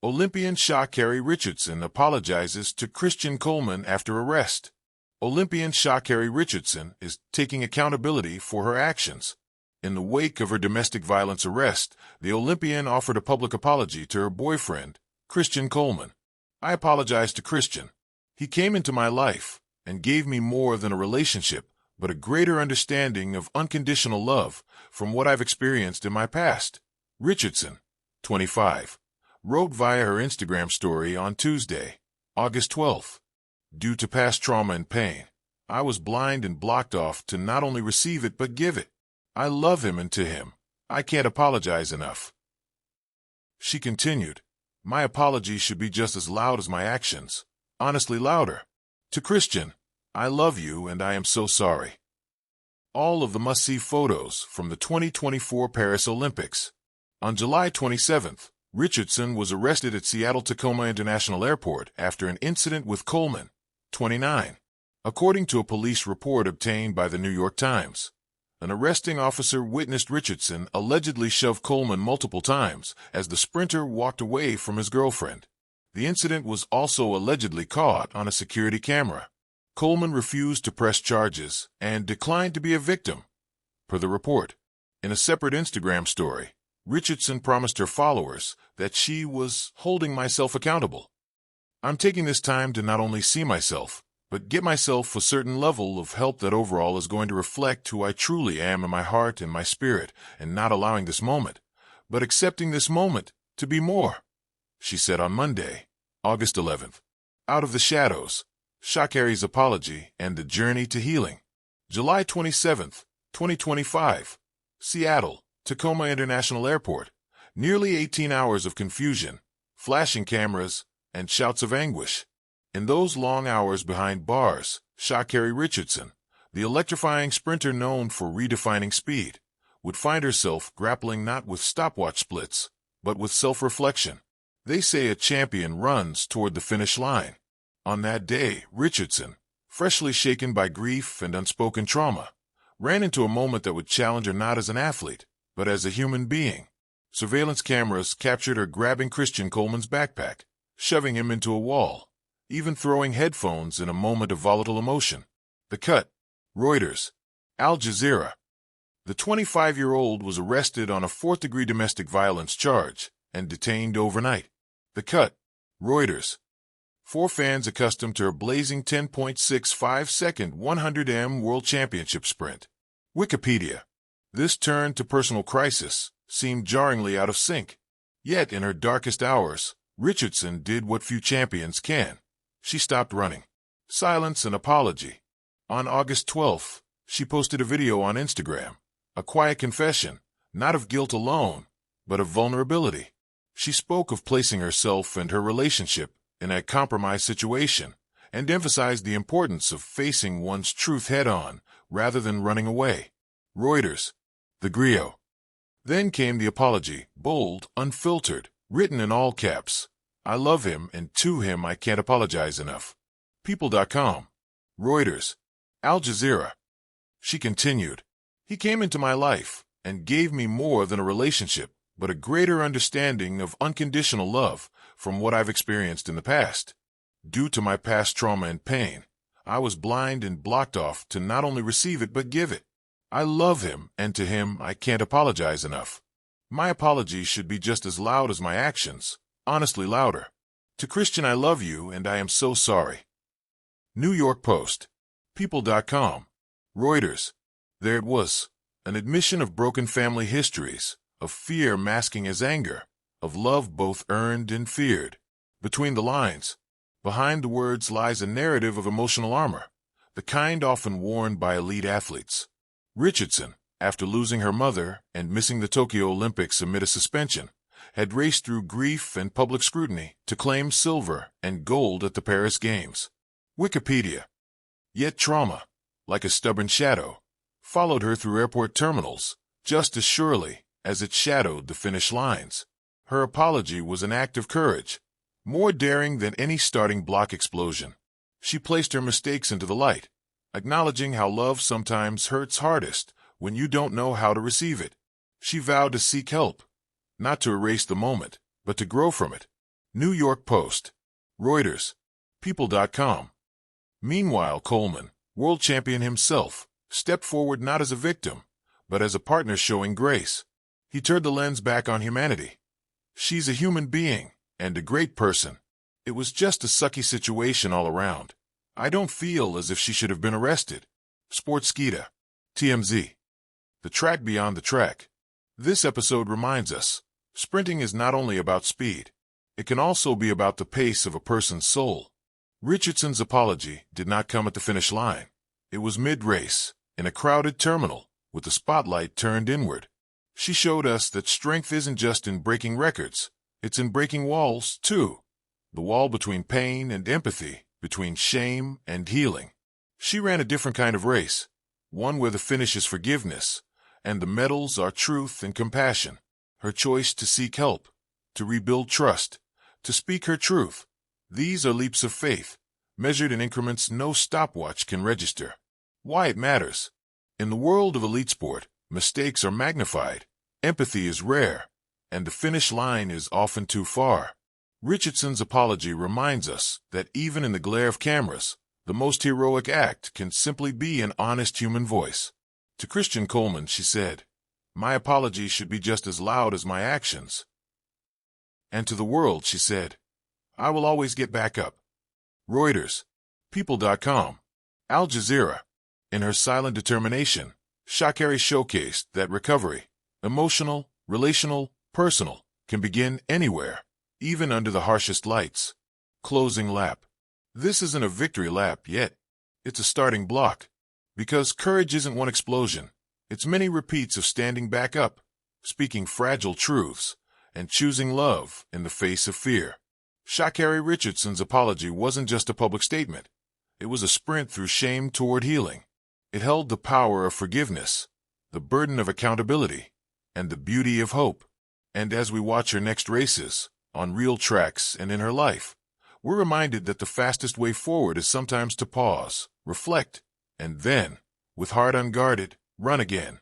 Olympian Sha'Carri Richardson apologizes to Christian Coleman after arrest. Olympian Sha'Carri Richardson is taking accountability for her actions. In the wake of her domestic violence arrest, the Olympian offered a public apology to her boyfriend, Christian Coleman. "I apologize to Christian. He came into my life and gave me more than a relationship, but a greater understanding of unconditional love from what I've experienced in my past," Richardson, 25, wrote via her Instagram story on Tuesday, August 12. "Due to past trauma and pain, I was blind and blocked off to not only receive it but give it. I love him, and to him, I can't apologize enough." She continued, "My apology should be just as loud as my actions, honestly louder. To Christian, I love you and I am so sorry." All of the must-see photos from the 2024 Paris Olympics. On July 27th, Richardson was arrested at Seattle-Tacoma International Airport after an incident with Coleman, 29. According to a police report obtained by the New York Times, an arresting officer witnessed Richardson allegedly shove Coleman multiple times as the sprinter walked away from his girlfriend. The incident was also allegedly caught on a security camera. Coleman refused to press charges and declined to be a victim, per the report. In a separate Instagram story, Richardson promised her followers that she was holding myself accountable. "I'm taking this time to not only see myself, but get myself a certain level of help that overall is going to reflect who I truly am in my heart and my spirit, and not allowing this moment, but accepting this moment to be more," she said on Monday, August 11th. Out of the shadows, Sha'Carri's apology and the journey to healing. July 27th, 2025, Seattle, Tacoma International Airport. Nearly 18 hours of confusion, flashing cameras, and shouts of anguish. In those long hours behind bars, Sha'Carri Richardson, the electrifying sprinter known for redefining speed, would find herself grappling not with stopwatch splits, but with self-reflection. They say a champion runs toward the finish line. On that day, Richardson, freshly shaken by grief and unspoken trauma, ran into a moment that would challenge her not as an athlete, but as a human being. Surveillance cameras captured her grabbing Christian Coleman's backpack, shoving him into a wall, even throwing headphones in a moment of volatile emotion. The cut. Reuters. Al Jazeera. The 25-year-old was arrested on a fourth-degree domestic violence charge and detained overnight. The cut. Reuters. 4 fans accustomed to her blazing 10.65-second 100m World Championship sprint. Wikipedia. This turn to personal crisis seemed jarringly out of sync. Yet in her darkest hours, Richardson did what few champions can. She stopped running. Silence and apology. On August 12th, she posted a video on Instagram, a quiet confession, not of guilt alone, but of vulnerability. She spoke of placing herself and her relationship in a compromised situation, and emphasized the importance of facing one's truth head-on rather than running away. Reuters. The Griot. Then came the apology, bold, unfiltered, written in all caps. "I love him, and to him I can't apologize enough." People.com. Reuters. Al Jazeera. She continued, "He came into my life and gave me more than a relationship, but a greater understanding of unconditional love from what I've experienced in the past. Due to my past trauma and pain, I was blind and blocked off to not only receive it but give it. I love him, and to him I can't apologize enough. My apology should be just as loud as my actions, honestly louder. To Christian, I love you and I am so sorry." New York Post. People.com. Reuters. There it was, an admission of broken family histories, of fear masking as anger, of love both earned and feared. Between the lines, behind the words lies a narrative of emotional armor, the kind often worn by elite athletes. Richardson, after losing her mother and missing the Tokyo Olympics amid a suspension, had raced through grief and public scrutiny to claim silver and gold at the Paris Games. Wikipedia. Yet trauma, like a stubborn shadow, followed her through airport terminals, just as surely as it shadowed the finish lines. Her apology was an act of courage, more daring than any starting block explosion. She placed her mistakes into the light, acknowledging how love sometimes hurts hardest when you don't know how to receive it. She vowed to seek help, not to erase the moment, but to grow from it. New York Post, Reuters, People.com. Meanwhile, Coleman, world champion himself, stepped forward not as a victim, but as a partner showing grace. He turned the lens back on humanity. She's a human being, and a great person. It was just a sucky situation all around. I don't feel as if she should have been arrested. Sportskeeda, TMZ. The track beyond the track. This episode reminds us, sprinting is not only about speed. It can also be about the pace of a person's soul. Richardson's apology did not come at the finish line. It was mid-race, in a crowded terminal, with the spotlight turned inward. She showed us that strength isn't just in breaking records, it's in breaking walls, too. The wall between pain and empathy, between shame and healing. She ran a different kind of race, one where the finish is forgiveness, and the medals are truth and compassion. Her choice to seek help, to rebuild trust, to speak her truth. These are leaps of faith, measured in increments no stopwatch can register. Why it matters. In the world of elite sport, mistakes are magnified, empathy is rare, and the finish line is often too far. Richardson's apology reminds us that even in the glare of cameras, the most heroic act can simply be an honest human voice. To Christian Coleman, she said, "My apology should be just as loud as my actions." And to the world, she said, "I will always get back up." Reuters, People.com, Al Jazeera. In her silent determination, Sha'Carri showcased that recovery, emotional, relational, personal, can begin anywhere, even under the harshest lights. Closing lap. This isn't a victory lap yet. It's a starting block. Because courage isn't one explosion. It's many repeats of standing back up, speaking fragile truths, and choosing love in the face of fear. Sha'Carri Richardson's apology wasn't just a public statement. It was a sprint through shame toward healing. It held the power of forgiveness, the burden of accountability, and the beauty of hope. And as we watch her next races, on real tracks and in her life, we're reminded that the fastest way forward is sometimes to pause, reflect, and then, with heart unguarded, run again.